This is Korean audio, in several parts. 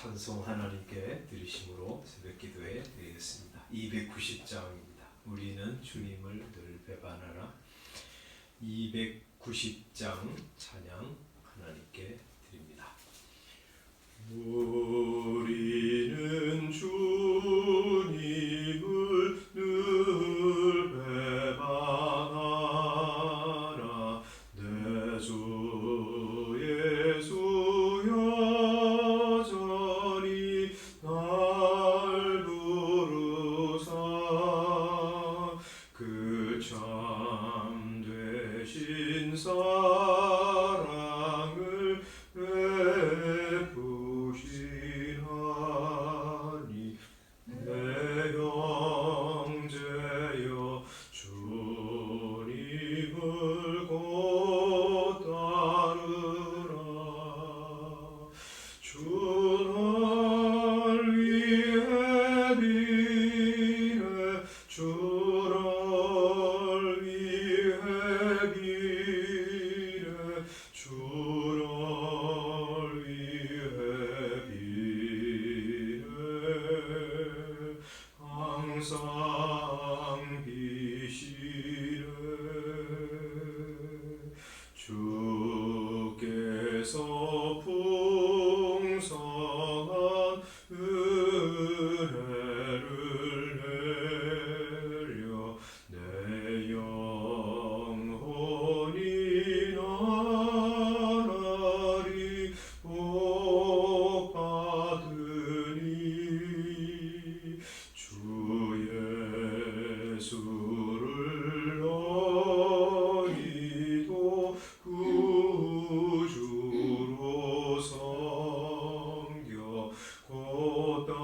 찬송 하나님께 드리심으로 새벽 기도에 드리겠습니다. 290장입니다. 우리는 주님을 늘 배반하라. 290장 찬양 하나님께 드립니다. 우리는 주님을 늘 배반하라. 내 주 예수 여전히 날 부르사 그 참 되신 사랑을 베푸시나니 내 형제여 주님을 곧 따르라. 주 날 위해 비례 주 날 위해 비례 주 날 위해 비례 항상 비시네. 주께서 풍성한 은혜를 내려 내 영혼이 나날이 복 받으니 주 예수를 너희도 구주로 섬겨 곧 따르면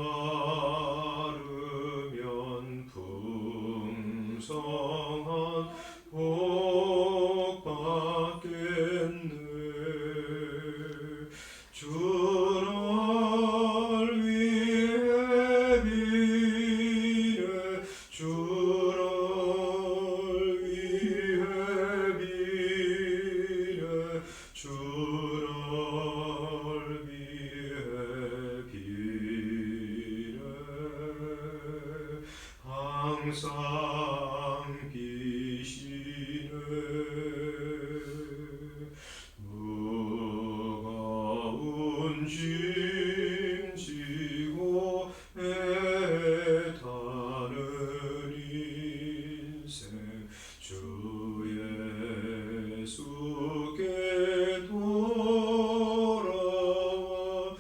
풍성한 복 받겠네. 주 날 위해 비례 주 날 위해 비례 주 날 위해 비례 항상 비시네. 무거운 짐 지고 애타는 인생 주 예수께 돌아와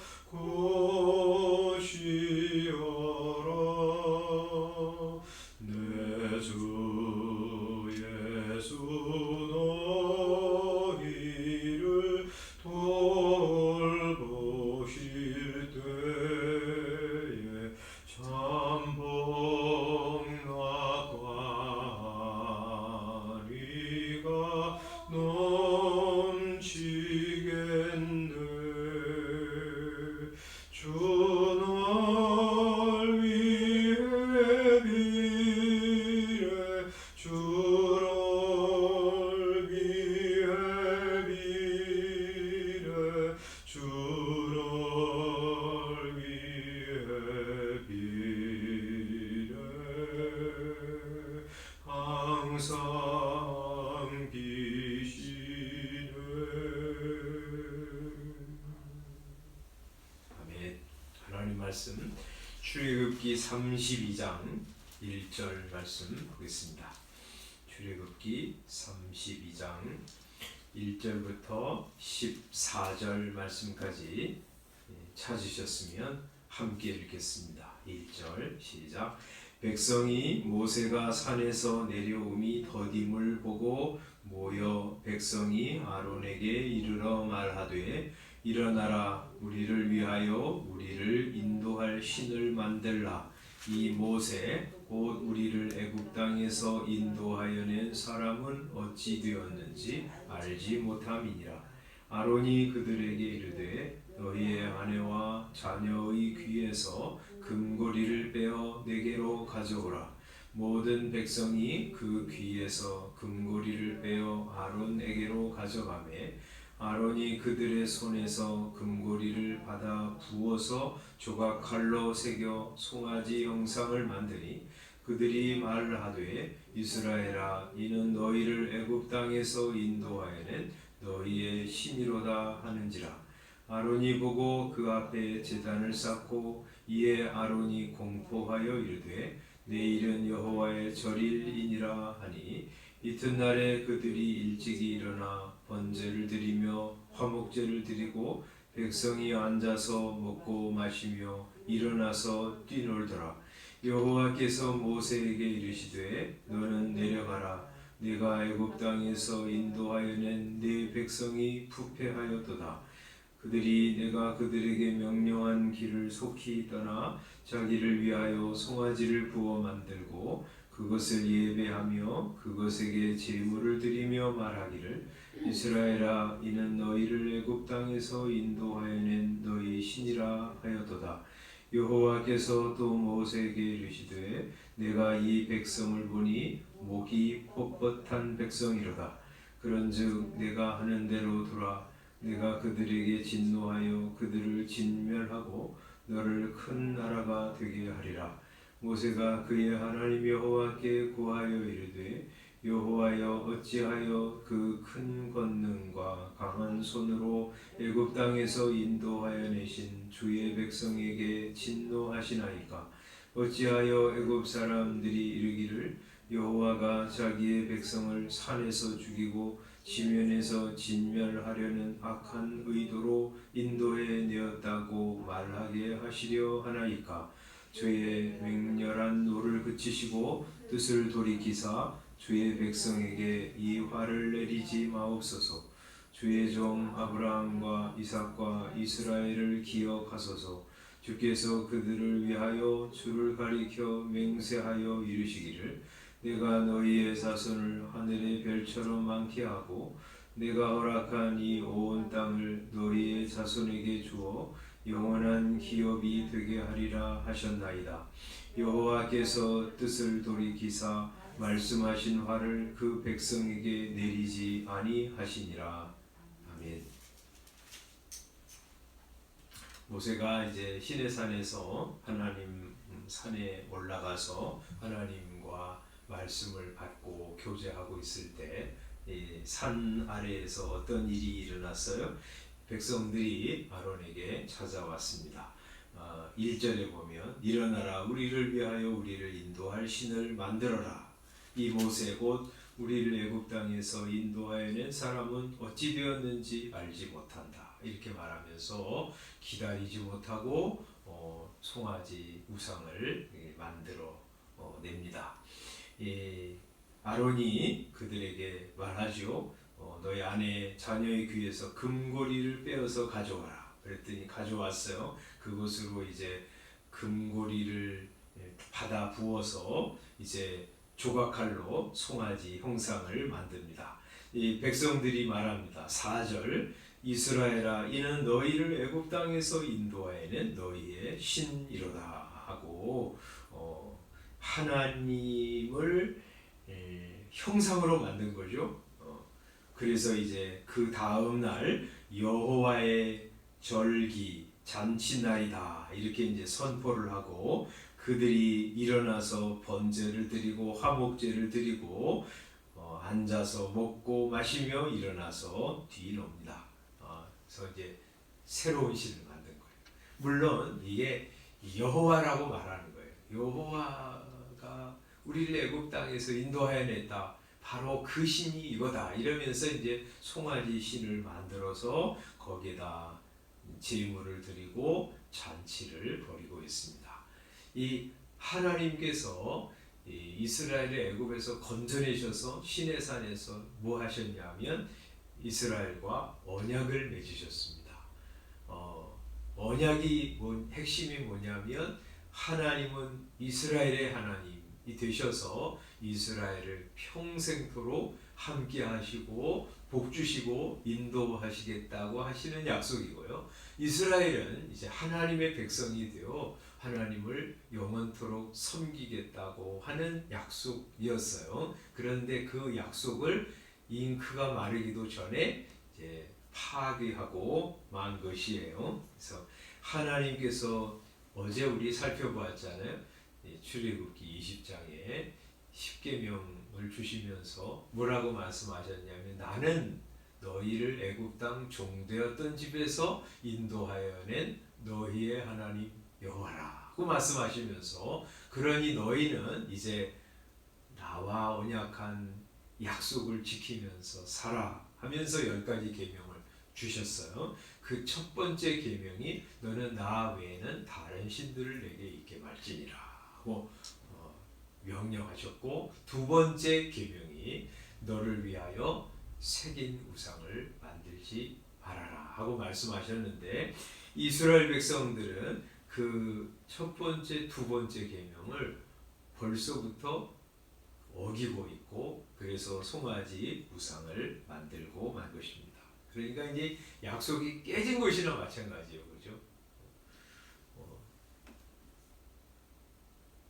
고시어라. 내 주 예수 너희를 돌보실 때에 참 복락관리가 넘치겠네. 주 날 위해 비례 주 날 위해 비례 주 날 위해 비례 항상 비시네. 아멘. 하나님 말씀 출애굽기 32장 1절 말씀 보겠습니다. 출애굽기 32장 1절부터 14절 말씀까지 찾으셨으면 함께 읽겠습니다. 1절 시작. 백성이 모세가 산에서 내려옴이 더딤을 보고 모여 백성이 아론에게 이르러 말하되 일어나라. 우리를 위하여 우리를 인도할 신을 만들라. 이 모세 곧 우리를 애굽 땅에서 인도하여 낸 사람은 어찌 되었는지 알지 못함이니라. 아론이 그들에게 이르되 너희의 아내와 자녀의 귀에서 금고리를 빼어 내게로 가져오라. 모든 백성이 그 귀에서 금고리를 빼어 아론에게로 가져가매 아론이 그들의 손에서 금고리를 받아 부어서 조각칼로 새겨 송아지 형상을 만드니 그들이 말하되 이스라엘아 이는 너희를 애굽 땅에서 인도하여낸 너희의 신이로다 하는지라. 아론이 보고 그 앞에 제단을 쌓고 이에 아론이 공포하여 이르되 내일은 여호와의 절일이니라 하니 이튿날에 그들이 일찍이 일어나 번제를 드리며 화목제를 드리고 백성이 앉아서 먹고 마시며 일어나서 뛰놀더라. 여호와께서 모세에게 이르시되 너는 내려가라. 네가 애굽 땅에서 인도하여 낸 네 백성이 부패하였도다. 그들이 내가 그들에게 명령한 길을 속히 떠나 자기를 위하여 송아지를 부어 만들고 그것을 예배하며 그것에게 제물을 드리며 말하기를 이스라엘아 이는 너희를 애굽 땅에서 인도하여 낸 너희 신이라 하였도다. 여호와께서 또 모세에게 이르시되 내가 이 백성을 보니 목이 뻣뻣한 백성이로다. 그런즉 내가 하는 대로 두라. 내가 그들에게 진노하여 그들을 진멸하고 너를 큰 나라가 되게 하리라. 모세가 그의 하나님 여호와께 구하여 이르되 여호와여 어찌하여 그 큰 권능과 강한 손으로 애굽 땅에서 인도하여 내신 주의 백성에게 진노하시나이까. 어찌하여 애굽 사람들이 이르기를 여호와가 자기의 백성을 산에서 죽이고 지면에서 진멸하려는 악한 의도로 인도해 내었다고 말하게 하시려 하나이까. 주의 맹렬한 노를 그치시고 뜻을 돌이키사 주의 백성에게 이 화를 내리지 마옵소서. 주의 종 아브라함과 이삭과 이스라엘을 기억하소서. 주께서 그들을 위하여 주를 가리켜 맹세하여 이르시기를 내가 너희의 자손을 하늘의 별처럼 많게 하고 내가 허락한 이 온 땅을 너희의 자손에게 주어 영원한 기업이 되게 하리라 하셨나이다. 여호와께서 뜻을 돌이키사 말씀하신 화를 그 백성에게 내리지 아니하시니라. 아멘. 모세가 이제 시내산에서 하나님 산에 올라가서 하나님과 말씀을 받고 교제하고 있을 때 산 아래에서 어떤 일이 일어났어요? 백성들이 아론에게 찾아왔습니다. 1절에 보면 일어나라 우리를 위하여 우리를 인도할 신을 만들어라. 이 모세 곧 우리를 애굽 땅에서 인도하여 낸 사람은 어찌 되었는지 알지 못한다. 이렇게 말하면서 기다리지 못하고 송아지 우상을 만들어 냅니다. 아론이 그들에게 말하죠. 너희 아내 자녀의 귀에서 금고리를 빼어서 가져와라. 그랬더니 가져왔어요. 그것으로 이제 금고리를 받아 부어서 이제 조각칼로 송아지 형상을 만듭니다. 이 백성들이 말합니다. 4절 이스라엘아 이는 너희를 애굽 땅에서 인도하여낸 너희의 신이로다 하고 하나님을 형상으로 만든 거죠. 그래서 이제 그 다음 날 여호와의 절기 잔치날이다 이렇게 이제 선포를 하고 그들이 일어나서 번제를 드리고 화목제를 드리고 앉아서 먹고 마시며 일어나서 뒤놉니다. 그래서 이제 새로운 신을 만든 거예요. 물론 이게 여호와라고 말하는 거예요. 여호와가 우리를 애굽 땅에서 인도하여 냈다. 바로 그 신이 이거다. 이러면서 이제 송아지 신을 만들어서 거기에다 제물을 드리고 잔치를 벌이고 있습니다. 이 하나님께서 이스라엘을 애굽에서 건져내셔서 시내산에서 뭐 하셨냐면 이스라엘과 언약을 맺으셨습니다. 언약이 핵심이 뭐냐면 하나님은 이스라엘의 하나님이 되셔서 이스라엘을 평생토록 함께 하시고 복주시고 인도하시겠다고 하시는 약속이고요. 이스라엘은 이제 하나님의 백성이 되어 하나님을 영원토록 섬기겠다고 하는 약속이었어요. 그런데 그 약속을 잉크가 마르기도 전에 이제 파괴하고 만 것이에요. 그래서 하나님께서 어제 우리 살펴보았잖아요. 출애굽기 20장에 10계명을 주시면서 뭐라고 말씀하셨냐면 나는 너희를 애굽 땅 종되었던 집에서 인도하여 낸 너희의 하나님 여호와라고 말씀하시면서 그러니 너희는 이제 나와 언약한 약속을 지키면서 살아 하면서 10가지 계명을 주셨어요. 그 첫 번째 계명이 너는 나 외에는 다른 신들을 내게 있게 말지니라 하고 명령하셨고, 두 번째 계명이 너를 위하여 새긴 우상을 만들지 말아라 하고 말씀하셨는데, 이스라엘 백성들은 그 첫 번째, 두 번째 계명을 벌써부터 어기고 있고, 그래서 송아지 우상을 만들고 만 것입니다. 그러니까 이제 약속이 깨진 것이나 마찬가지예요, 그죠?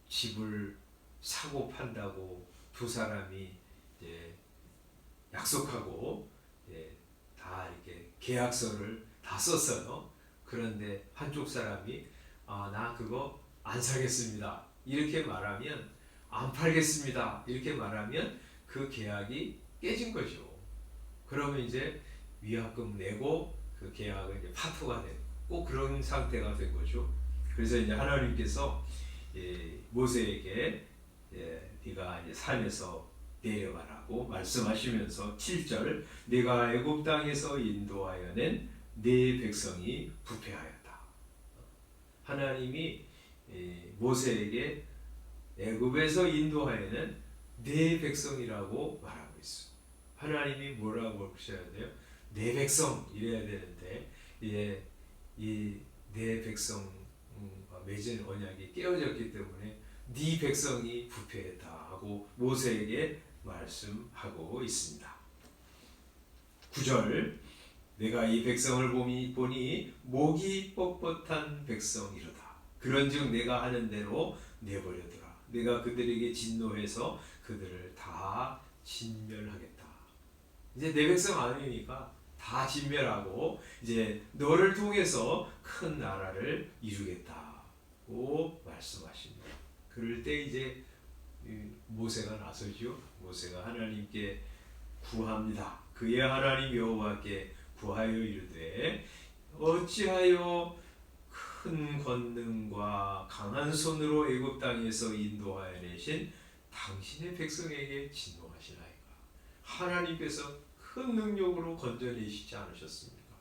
집을 사고 판다고 두 사람이 이제 약속하고 다 이렇게 계약서를 다 썼어요. 그런데 한쪽 사람이 나 그거 안 사겠습니다 이렇게 말하면, 안 팔겠습니다 이렇게 말하면 그 계약이 깨진 거죠. 그러면 이제 위약금 내고 그 계약은 이제 파토가 되고 꼭 그런 상태가 된 거죠. 그래서 이제 하나님께서 모세에게 네가 이제 산에서 내려가라고 말씀하시면서 7절 네가 애굽 땅에서 인도하여 낸 네 백성이 부패하였다. 하나님이 모세에게 애굽에서 인도하여 낸 네 백성이라고 말하고 있어. 하나님이 뭐라고 하셔야 돼요? 네 백성 이래야 되는데 이 네 백성과 맺은 언약이 깨어졌기 때문에 네 백성이 부패했다 하고 모세에게 말씀하고 있습니다. 9절 내가 이 백성을 보니 목이 뻣뻣한 백성이로다. 그런즉 내가 하는 대로 내버려두라. 내가 그들에게 진노해서 그들을 다 진멸하겠다. 이제 내 백성 아니니까 다 진멸하고 이제 너를 통해서 큰 나라를 이루겠다고 말씀하십니다. 그럴 때 이제 모세가 나서죠. 모세가 하나님께 구합니다. 그의 하나님 여호와께 구하여 이르되 어찌하여 큰 권능과 강한 손으로 애굽 땅에서 인도하여 내신 당신의 백성에게 진노하시나이까. 하나님께서 큰 능력으로 건져내시지 않으셨습니까?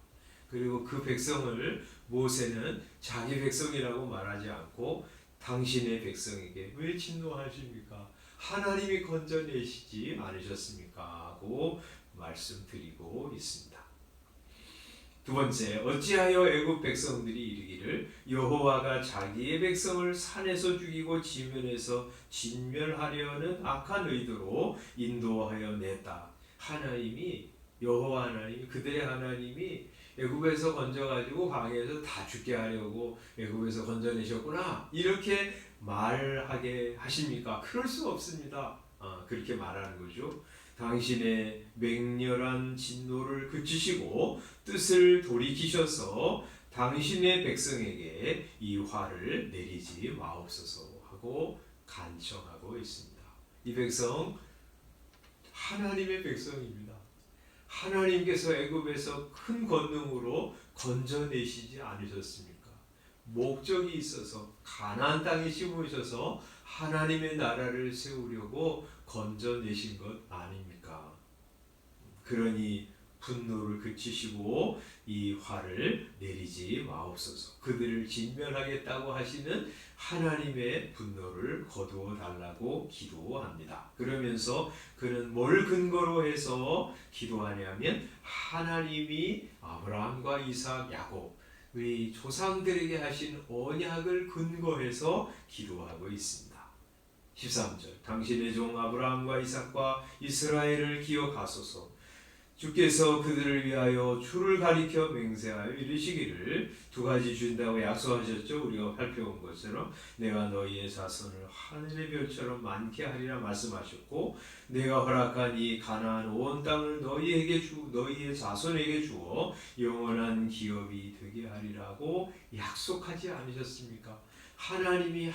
그리고 그 백성을 모세는 자기 백성이라고 말하지 않고 당신의 백성에게 왜 진노하십니까? 하나님이 건져내시지 않으셨습니까? 하고 말씀드리고 있습니다. 두 번째, 어찌하여 애굽 백성들이 이르기를 여호와가 자기의 백성을 산에서 죽이고 지면에서 진멸하려는 악한 의도로 인도하여 냈다. 하나님이, 여호와 하나님이, 그들의 하나님이 애굽에서 건져가지고 광야에서 다 죽게 하려고 애굽에서 건져내셨구나 이렇게 말하게 하십니까? 그럴 수 없습니다. 그렇게 말하는 거죠. 당신의 맹렬한 진노를 그치시고 뜻을 돌이키셔서 당신의 백성에게 이 화를 내리지 마옵소서 하고 간청하고 있습니다. 이 백성 하나님의 백성입니다. 하나님께서 애굽에서 큰 권능으로 건져내시지 않으셨습니까? 목적이 있어서 가나안 땅에 심으셔서 하나님의 나라를 세우려고 건져내신 것 아닙니까? 그러니 분노를 그치시고 이 화를 내리지 마옵소서. 그들을 진멸하겠다고 하시는 하나님의 분노를 거두어 달라고 기도합니다. 그러면서 그는 뭘 근거로 해서 기도하냐면 하나님이 아브라함과 이삭, 야곱 우리 조상들에게 하신 언약을 근거해서 기도하고 있습니다. 13절 당신의 종 아브라함과 이삭과 이스라엘을 기억하소서. 주께서 그들을 위하여 주를 가리켜 맹세하여 이르시기를 두 가지 준다고 약속하셨죠. 우리가 살펴본 것처럼 내가 너희의 자손을 하늘의 별처럼 많게 하리라 말씀하셨고, 내가 허락한 이 가나안 온 땅을 너희의 자손에게 주어 영원한 기업이 되게 하리라고 약속하지 않으셨습니까? 하나님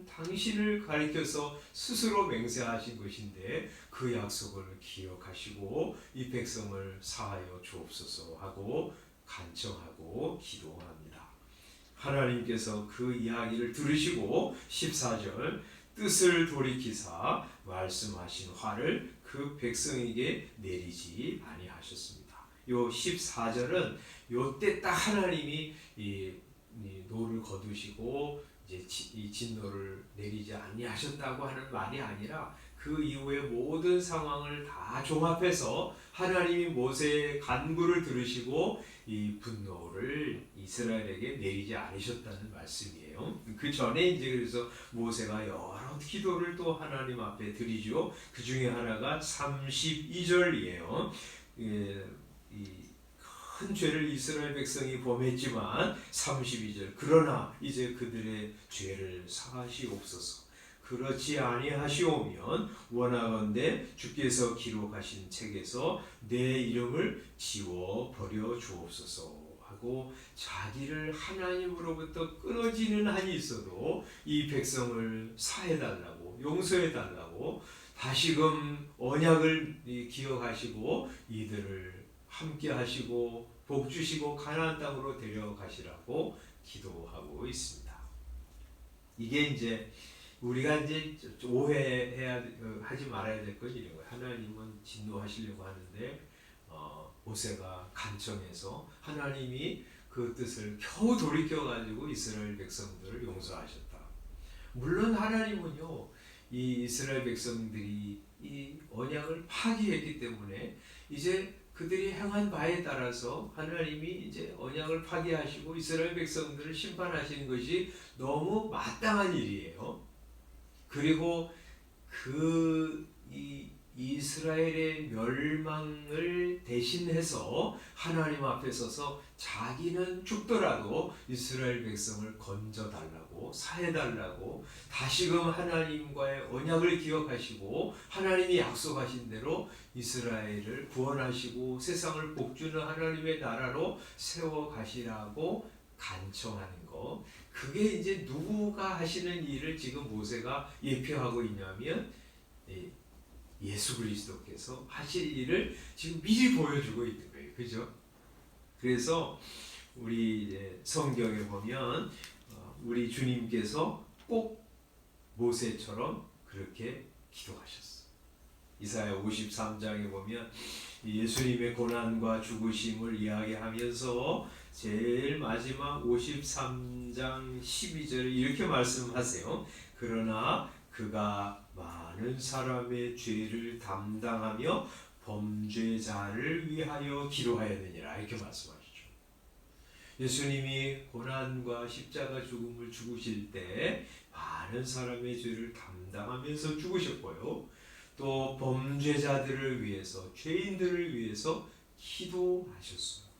당신을 가리켜서 스스로 맹세하신 것인데 그 약속을 기억하시고 이 백성을 사하여 주옵소서 하고 간청하고 기도합니다. 하나님께서 그 이야기를 들으시고 14절 뜻을 돌이키사 말씀하신 화를 그 백성에게 내리지 아니하셨습니다. 요 14절은 요때 딱 하나님이 이 노를 거두시고 이제 이 진노를 내리지 아니하셨다고 하는 말이 아니라 그 이후의 모든 상황을 다 종합해서 하나님이 모세의 간구를 들으시고 이 분노를 이스라엘에게 내리지 않으셨다는 말씀이에요. 그 전에 이제 그래서 모세가 여러 기도를 또 하나님 앞에 드리죠. 그 중에 하나가 32절이에요. 큰 죄를 이스라엘 백성이 범했지만 32절 그러나 이제 그들의 죄를 사하시옵소서. 그렇지 아니하시오면 원하건대 주께서 기록하신 책에서 내 이름을 지워 버려 주옵소서 하고 자기를 하나님으로부터 끊어지는 한이 있어도 이 백성을 사해달라고 용서해달라고 다시금 언약을 기억하시고 이들을 함께 하시고 복 주시고 가나안 땅으로 데려가시라고 기도하고 있습니다. 이게 이제 우리가 이제 오해해야 하지 말아야 될 건 이런 거예요. 하나님은 진노하시려고 하는데 모세가 간청해서 하나님이 그 뜻을 겨우 돌이켜 가지고 이스라엘 백성들을 용서하셨다. 물론 하나님은요 이 이스라엘 백성들이 이 언약을 파기했기 때문에 이제 그들이 행한 바에 따라서 하나님이 이제 언약을 파기하시고 이스라엘 백성들을 심판하시는 것이 너무 마땅한 일이에요. 그리고 이 이스라엘의 멸망을 대신해서 하나님 앞에 서서 자기는 죽더라도 이스라엘 백성을 건져달라고 사해달라고 다시금 하나님과의 언약을 기억하시고 하나님이 약속하신 대로 이스라엘을 구원하시고 세상을 복주는 하나님의 나라로 세워가시라고 간청하는 것. 그게 이제 누구가 하시는 일을 지금 모세가 예표하고 있냐면 예수 그리스도께서 하실 일을 지금 미리 보여주고 있는 거예요. 그죠? 그래서 우리 이제 성경에 보면 우리 주님께서 꼭 모세처럼 그렇게 기도하셨어요. 이사야 53장에 보면 예수님의 고난과 죽으심을 이야기하면서 제일 마지막 53장 12절에 이렇게 말씀하세요. 그러나 그가 많은 사람의 죄를 담당하며 범죄자를 위하여 기도하였느니라 이렇게 말씀하시죠. 예수님이 고난과 십자가 죽음을 죽으실 때 많은 사람의 죄를 담당하면서 죽으셨고요. 또 범죄자들을 위해서 죄인들을 위해서 기도하셨어요.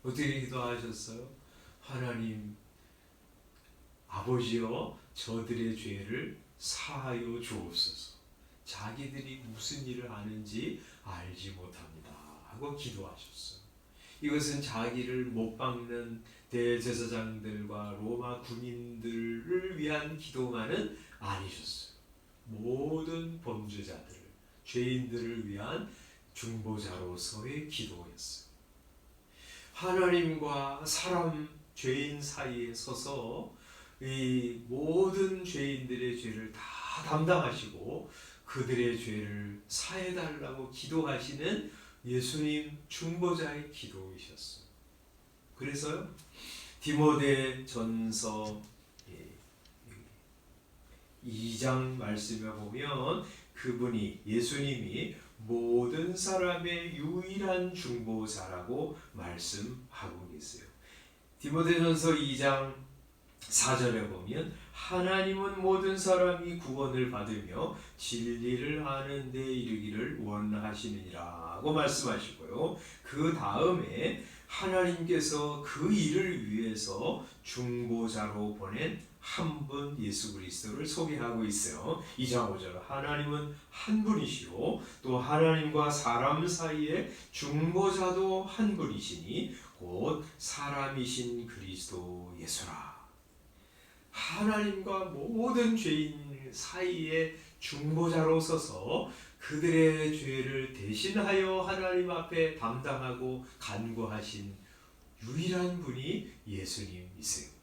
어떻게 기도하셨어요? 하나님 아버지여 저들의 죄를 사하여 주옵소서. 자기들이 무슨 일을 하는지 알지 못합니다 하고 기도하셨어요. 이것은 자기를 못 박는 대제사장들과 로마 군인들을 위한 기도만은 아니셨어요. 모든 범죄자들을 죄인들을 위한 중보자로서의 기도였어요. 하나님과 사람 죄인 사이에 서서 이 모든 죄인들의 죄를 다 담당하시고 그들의 죄를 사해달라고 기도하시는 예수님 중보자의 기도이셨어요. 그래서요 디모데 전서 2장 말씀에 보면 그분이 예수님이 모든 사람의 유일한 중보자라고 말씀하고 계세요. 디모데전서 2장 4절에 보면 하나님은 모든 사람이 구원을 받으며 진리를 아는 데 이르기를 원하시느니라고 말씀하시고요. 그 다음에 하나님께서 그 일을 위해서 중보자로 보낸 한 분 예수 그리스도를 소개하고 있어요. 2장 5절 하나님은 한 분이시요 또 하나님과 사람 사이에 중보자도 한 분이시니 곧 사람이신 그리스도 예수라. 하나님과 모든 죄인 사이에 중보자로 서서 그들의 죄를 대신하여 하나님 앞에 담당하고 간구하신 유일한 분이 예수님이세요.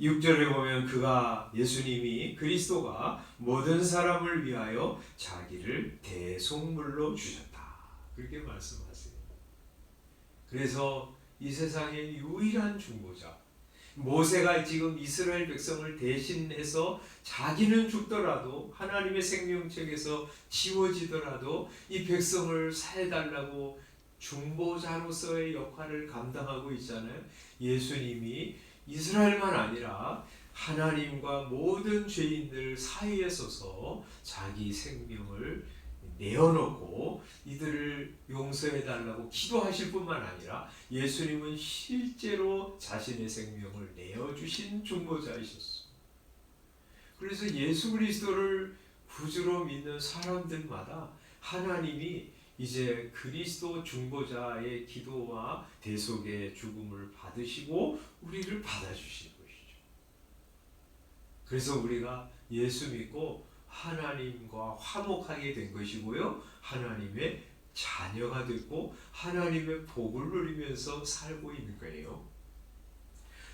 6절에 보면 예수님이 그리스도가 모든 사람을 위하여 자기를 대속물로 주셨다. 그렇게 말씀하세요. 그래서 이 세상의 유일한 중보자 모세가 지금 이스라엘 백성을 대신해서 자기는 죽더라도 하나님의 생명책에서 지워지더라도 이 백성을 살해달라고 중보자로서의 역할을 감당하고 있잖아요. 예수님이 이스라엘만 아니라 하나님과 모든 죄인들 사이에 서서 자기 생명을 내어놓고 이들을 용서해달라고 기도하실 뿐만 아니라 예수님은 실제로 자신의 생명을 내어주신 중보자이셨어요. 그래서 예수 그리스도를 구주로 믿는 사람들마다 하나님이 이제 그리스도 중보자의 기도와 대속의 죽음을 받으시고 우리를 받아주신 것이죠. 그래서 우리가 예수 믿고 하나님과 화목하게 된 것이고요. 하나님의 자녀가 됐고 하나님의 복을 누리면서 살고 있는 거예요.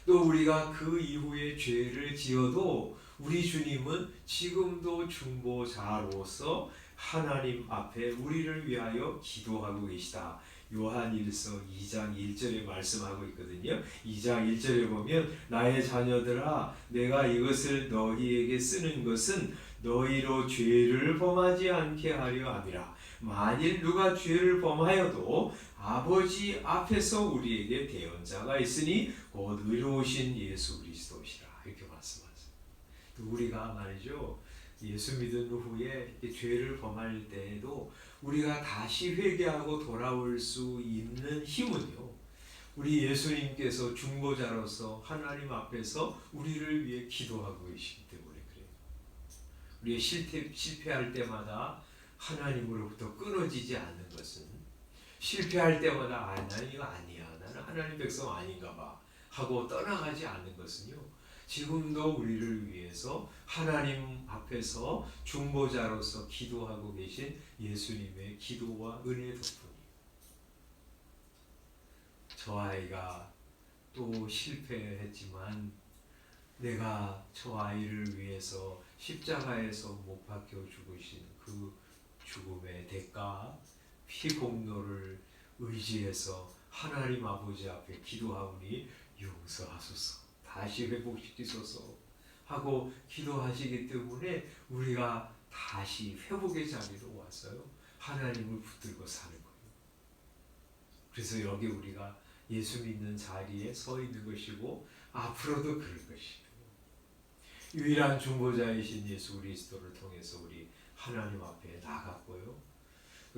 또 우리가 그 이후에 죄를 지어도 우리 주님은 지금도 중보자로서 하나님 앞에 우리를 위하여 기도하고 계시다. 요한일서 2장 1절에 말씀하고 있거든요. 2장 1절에 보면 나의 자녀들아 내가 이것을 너희에게 쓰는 것은 너희로 죄를 범하지 않게 하려 함이라. 만일 누가 죄를 범하여도 아버지 앞에서 우리에게 대언자가 있으니 곧 의로우신 예수 그리스도시라. 이렇게 말씀하세요. 우리가 말이죠. 예수 믿은 후에 죄를 범할 때에도 우리가 다시 회개하고 돌아올 수 있는 힘은요. 우리 예수님께서 중보자로서 하나님 앞에서 우리를 위해 기도하고 계시기 때문에 그래요. 우리의 실패할 때마다 하나님으로부터 끊어지지 않는 것은 실패할 때마다 나는 이거 아니야. 나는 하나님 백성 아닌가 봐 하고 떠나가지 않는 것은요. 지금도 우리를 위해서 하나님 앞에서 중보자로서 기도하고 계신 예수님의 기도와 은혜 덕분이에요. 저 아이가 또 실패했지만 내가 저 아이를 위해서 십자가에서 못 박혀 죽으신 그 죽음의 대가 피공로를 의지해서 하나님 아버지 앞에 기도하오니 용서하소서 다시 회복시키소서 하고 기도하시기 때문에 우리가 다시 회복의 자리로 와서요 하나님을 붙들고 사는 거예요. 그래서 여기 우리가 예수 믿는 자리에 서 있는 것이고 앞으로도 그럴 것이고 유일한 중보자이신 예수 그리스도를 통해서 우리 하나님 앞에 나갔고요.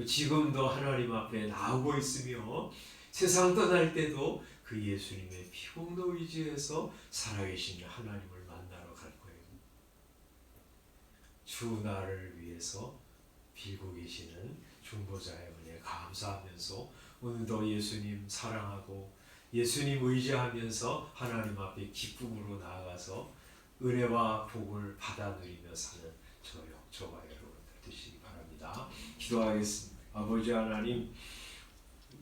지금도 하나님 앞에 나오고 있으며 세상 떠날 때도 그 예수님의 피공로 의지해서 살아계신 하나님을 만나러 갈 거예요. 주 나를 위해서 빌고 계시는 중보자의 은혜에 감사하면서 오늘도 예수님 사랑하고 예수님 의지하면서 하나님 앞에 기쁨으로 나아가서 은혜와 복을 받아 누리며 사는 저와 여러분들 되시기 바랍니다. 기도하겠습니다. 아버지 하나님,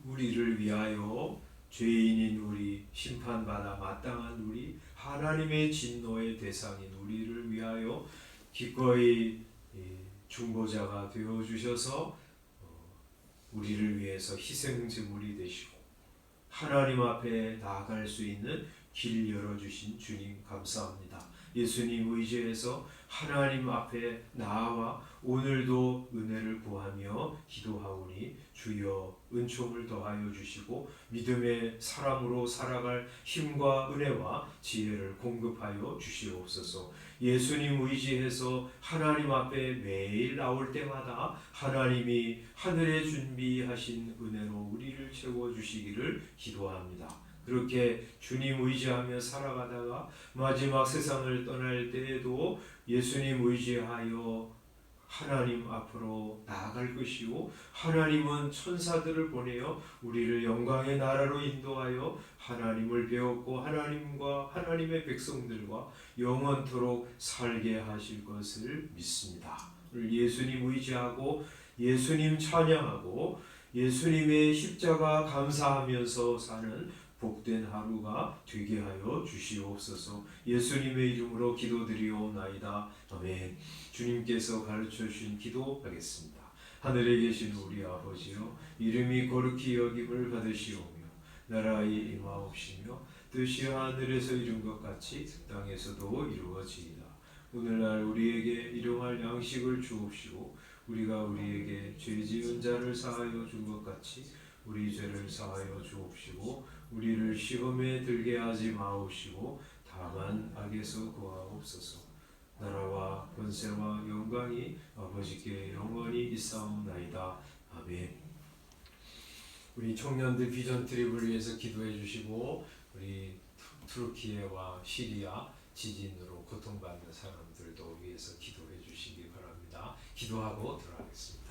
우리를 위하여 죄인인 우리, 심판받아 마땅한 우리, 하나님의 진노의 대상인 우리를 위하여 기꺼이 중보자가 되어주셔서 우리를 위해서 희생제물이 되시고 하나님 앞에 나아갈 수 있는 길 열어주신 주님 감사합니다. 예수님 의지해서 하나님 앞에 나아와 오늘도 은혜를 구하며 기도하오니 주여 은총을 더하여 주시고 믿음의 사람으로 살아갈 힘과 은혜와 지혜를 공급하여 주시옵소서. 예수님 의지해서 하나님 앞에 매일 나올 때마다 하나님이 하늘에 준비하신 은혜로 우리를 채워주시기를 기도합니다. 그렇게 주님 의지하며 살아가다가 마지막 세상을 떠날 때에도 예수님 의지하여 하나님 앞으로 나아갈 것이요 하나님은 천사들을 보내어 우리를 영광의 나라로 인도하여 하나님을 배웠고 하나님과 하나님의 백성들과 영원토록 살게 하실 것을 믿습니다. 오늘 예수님 의지하고 예수님 찬양하고 예수님의 십자가 감사하면서 사는 복된 하루가 되게 하여 주시옵소서. 예수님의 이름으로 기도드리옵나이다. 아멘. 주님께서 가르쳐 주신 기도하겠습니다. 하늘에 계신 우리 아버지여, 이름이 거룩히 여김을 받으시오며 나라의 임하옵시며 뜻이 하늘에서 이룬 것 같이 땅에서도 이루어지이다. 오늘날 우리에게 일용할 양식을 주옵시고 우리가 우리에게 죄 지은 자를 사하여 준 것 같이 우리 죄를 사하여 주옵시고 우리를 시험에 들게 하지 마옵시고 다만 악에서 구하옵소서. 나라와 권세와 영광이 아버지께 영원히 있사옵나이다. 아멘. 우리 청년들 비전 트립을 위해서 기도해 주시고 우리 투르키예와 시리아 지진으로 고통받는 사람들도 위해서 기도해 주시기 바랍니다. 기도하고 들어가겠습니다.